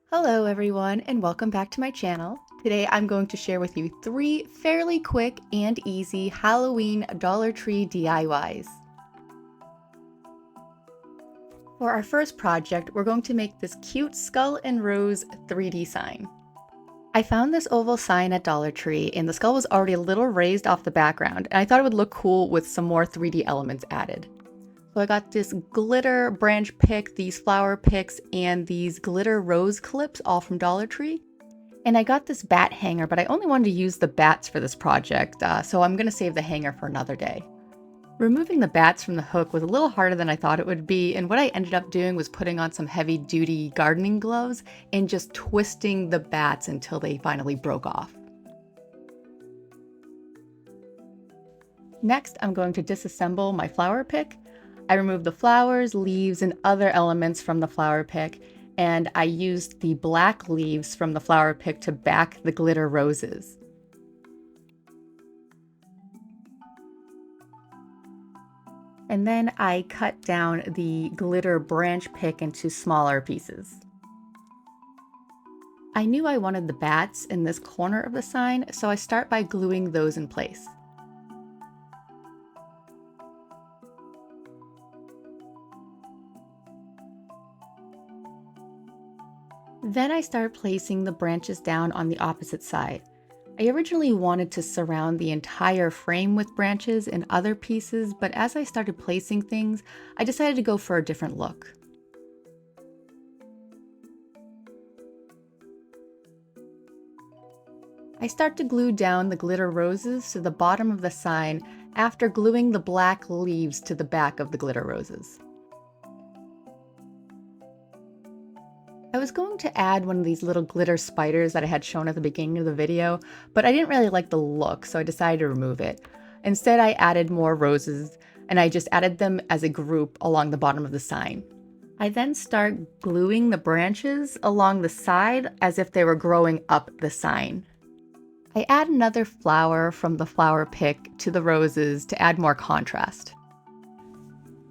Hello everyone and welcome back to my channel. Today I'm going to share with you 3 fairly quick and easy Halloween Dollar Tree DIYs. For our first project, we're going to make this cute skull and rose 3D sign. I found this oval sign at Dollar Tree and the skull was already a little raised off the background, and I thought it would look cool with some more 3D elements added. So I got this glitter branch pick, these flower picks, and these glitter rose clips all from Dollar Tree. And I got this bat hanger, but I only wanted to use the bats for this project, so I'm going to save the hanger for another day. Removing the bats from the hook was a little harder than I thought it would be, and what I ended up doing was putting on some heavy-duty gardening gloves and just twisting the bats until they finally broke off. Next, I'm going to disassemble my flower pick. I removed the flowers, leaves, and other elements from the flower pick, and I used the black leaves from the flower pick to back the glitter roses. And then I cut down the glitter branch pick into smaller pieces. I knew I wanted the bats in this corner of the sign, so I start by gluing those in place. Then I start placing the branches down on the opposite side. I originally wanted to surround the entire frame with branches and other pieces, but as I started placing things, I decided to go for a different look. I start to glue down the glitter roses to the bottom of the sign after gluing the black leaves to the back of the glitter roses. I was going to add one of these little glitter spiders that I had shown at the beginning of the video, but I didn't really like the look, so I decided to remove it. Instead, I added more roses, and I just added them as a group along the bottom of the sign. I then start gluing the branches along the side as if they were growing up the sign. I add another flower from the flower pick to the roses to add more contrast.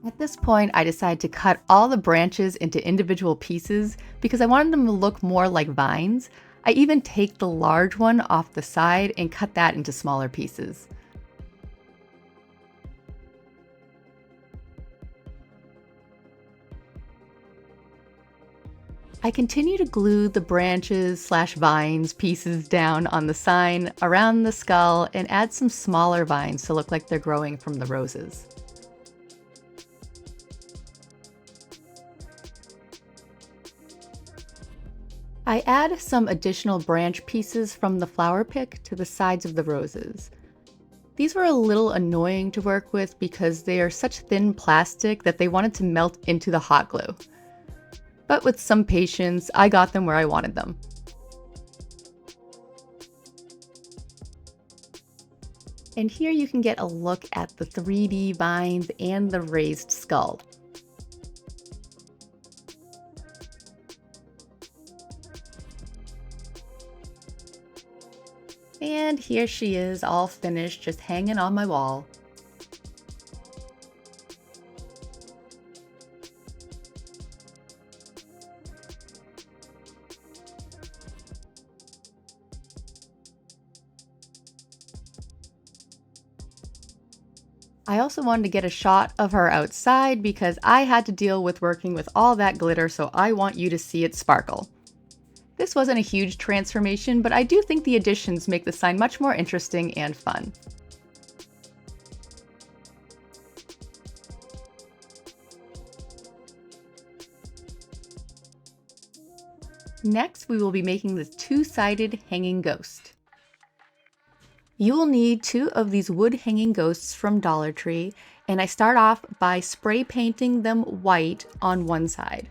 At this point, I decided to cut all the branches into individual pieces because I wanted them to look more like vines. I even take the large one off the side and cut that into smaller pieces. I continue to glue the branches/vines pieces down on the sign around the skull and add some smaller vines to look like they're growing from the roses. I add some additional branch pieces from the flower pick to the sides of the roses. These were a little annoying to work with because they are such thin plastic that they wanted to melt into the hot glue. But with some patience, I got them where I wanted them. And here you can get a look at the 3D vines and the raised skull. And here she is, all finished, just hanging on my wall. I also wanted to get a shot of her outside because I had to deal with working with all that glitter, so I want you to see it sparkle. This wasn't a huge transformation, but I do think the additions make the sign much more interesting and fun. Next, we will be making the two-sided hanging ghost. You will need 2 of these wood hanging ghosts from Dollar Tree, and I start off by spray painting them white on one side.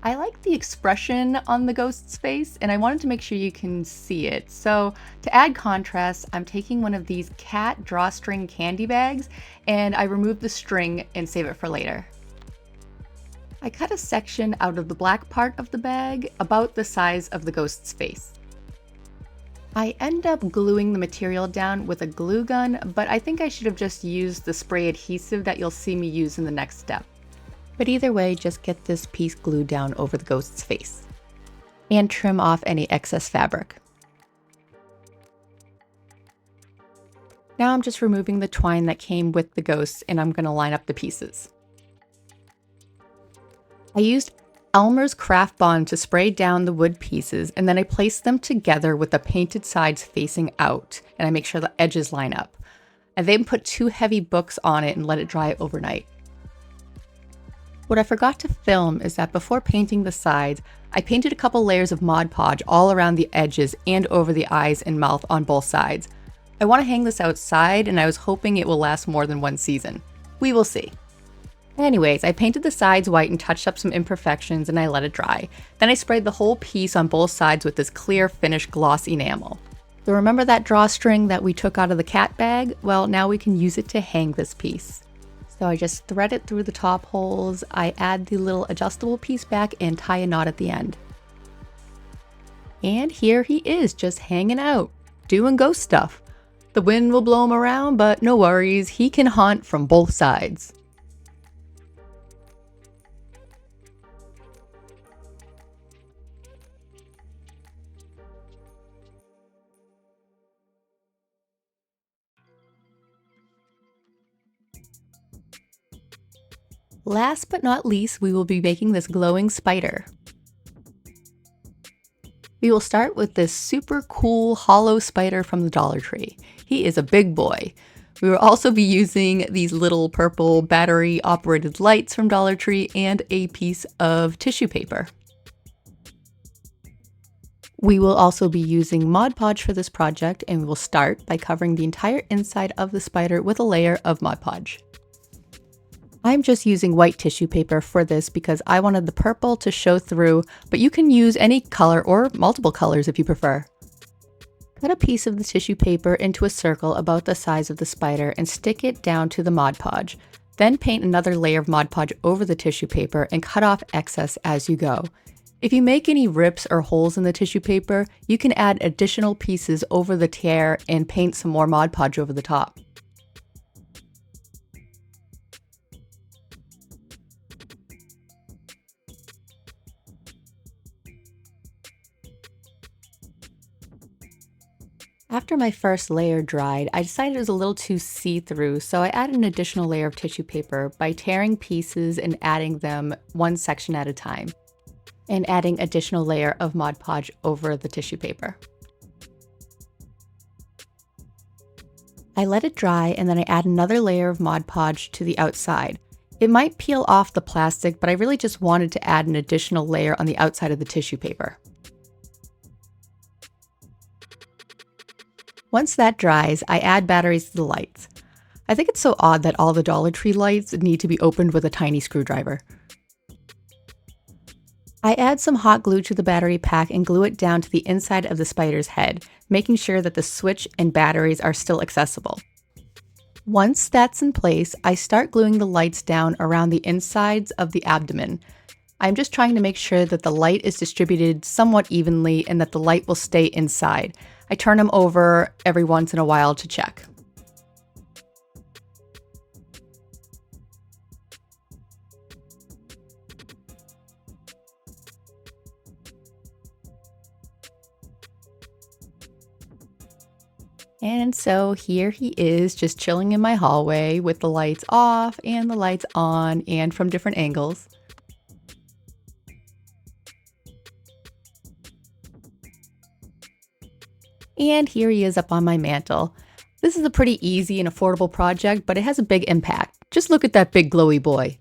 I like the expression on the ghost's face, and I wanted to make sure you can see it. So to add contrast, I'm taking one of these cat drawstring candy bags, and I remove the string and save it for later. I cut a section out of the black part of the bag, about the size of the ghost's face. I end up gluing the material down with a glue gun, but I think I should have just used the spray adhesive that you'll see me use in the next step. But either way, just get this piece glued down over the ghost's face. And trim off any excess fabric. Now I'm just removing the twine that came with the ghost, and I'm going to line up the pieces. I used Elmer's Craft Bond to spray down the wood pieces, and then I placed them together with the painted sides facing out, and I make sure the edges line up. I then put 2 heavy books on it and let it dry overnight. What I forgot to film is that before painting the sides, I painted a couple layers of Mod Podge all around the edges and over the eyes and mouth on both sides. I want to hang this outside, and I was hoping it will last more than 1 season. We will see. Anyways, I painted the sides white and touched up some imperfections, and I let it dry. Then I sprayed the whole piece on both sides with this clear finish gloss enamel. So remember that drawstring that we took out of the cat bag? Well, now we can use it to hang this piece. So I just thread it through the top holes, I add the little adjustable piece back and tie a knot at the end. And here he is, just hanging out, doing ghost stuff. The wind will blow him around, but no worries, he can haunt from both sides. Last but not least, we will be making this glowing spider. We will start with this super cool hollow spider from the Dollar Tree. He is a big boy. We will also be using these little purple battery operated lights from Dollar Tree and a piece of tissue paper. We will also be using Mod Podge for this project, and we will start by covering the entire inside of the spider with a layer of Mod Podge. I'm just using white tissue paper for this because I wanted the purple to show through, but you can use any color or multiple colors if you prefer. Cut a piece of the tissue paper into a circle about the size of the spider and stick it down to the Mod Podge. Then paint another layer of Mod Podge over the tissue paper and cut off excess as you go. If you make any rips or holes in the tissue paper, you can add additional pieces over the tear and paint some more Mod Podge over the top. After my first layer dried, I decided it was a little too see-through, so I added an additional layer of tissue paper by tearing pieces and adding them one section at a time, and adding additional layer of Mod Podge over the tissue paper. I let it dry, and then I add another layer of Mod Podge to the outside. It might peel off the plastic, but I really just wanted to add an additional layer on the outside of the tissue paper. Once that dries, I add batteries to the lights. I think it's so odd that all the Dollar Tree lights need to be opened with a tiny screwdriver. I add some hot glue to the battery pack and glue it down to the inside of the spider's head, making sure that the switch and batteries are still accessible. Once that's in place, I start gluing the lights down around the insides of the abdomen. I'm just trying to make sure that the light is distributed somewhat evenly and that the light will stay inside. I turn them over every once in a while to check. And so here he is, just chilling in my hallway with the lights off and the lights on and from different angles. And here he is up on my mantle. This is a pretty easy and affordable project, but it has a big impact. Just look at that big glowy boy.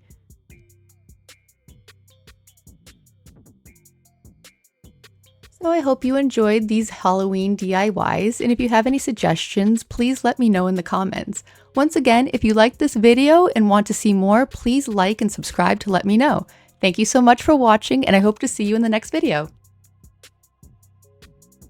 So I hope you enjoyed these Halloween DIYs, and if you have any suggestions, please let me know in the comments. Once again, if you liked this video and want to see more, please like and subscribe to let me know. Thank you so much for watching, and I hope to see you in the next video.